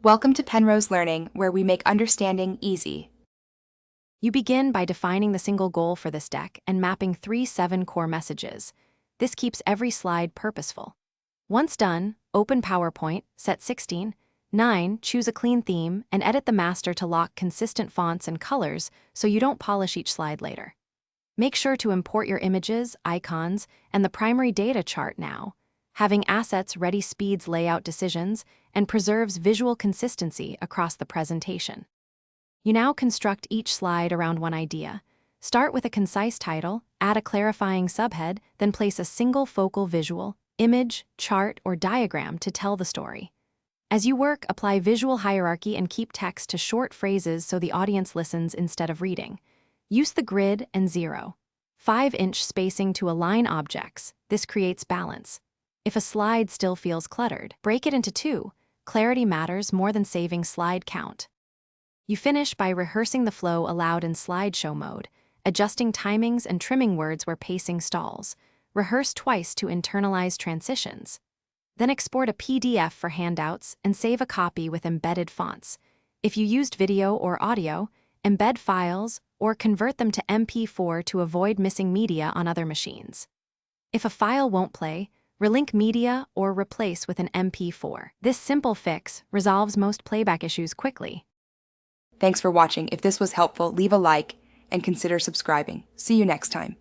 Welcome to Penrose Learning, where we make understanding easy. You begin by defining the single goal for this deck and mapping 7 core messages. This keeps every slide purposeful. Once done, open PowerPoint, set 16, 9, choose a clean theme, and edit the master to lock consistent fonts and colors so you don't polish each slide later. Make sure to import your images, icons, and the primary data chart now. Having assets ready speeds layout decisions and preserves visual consistency across the presentation. You now construct each slide around one idea. Start with a concise title, add a clarifying subhead, then place a single focal visual, image, chart, or diagram to tell the story. As you work, apply visual hierarchy and keep text to short phrases so the audience listens instead of reading. Use the grid and 0.5-inch spacing to align objects. This creates balance. If a slide still feels cluttered, break it into 2. Clarity matters more than saving slide count. You finish by rehearsing the flow aloud in slideshow mode, adjusting timings and trimming words where pacing stalls. Rehearse twice to internalize transitions. Then export a PDF for handouts and save a copy with embedded fonts. If you used video or audio, embed files or convert them to MP4 to avoid missing media on other machines. If a file won't play, relink media or replace with an MP4. This simple fix resolves most playback issues quickly. Thanks for watching. If this was helpful, leave a like and consider subscribing. See you next time.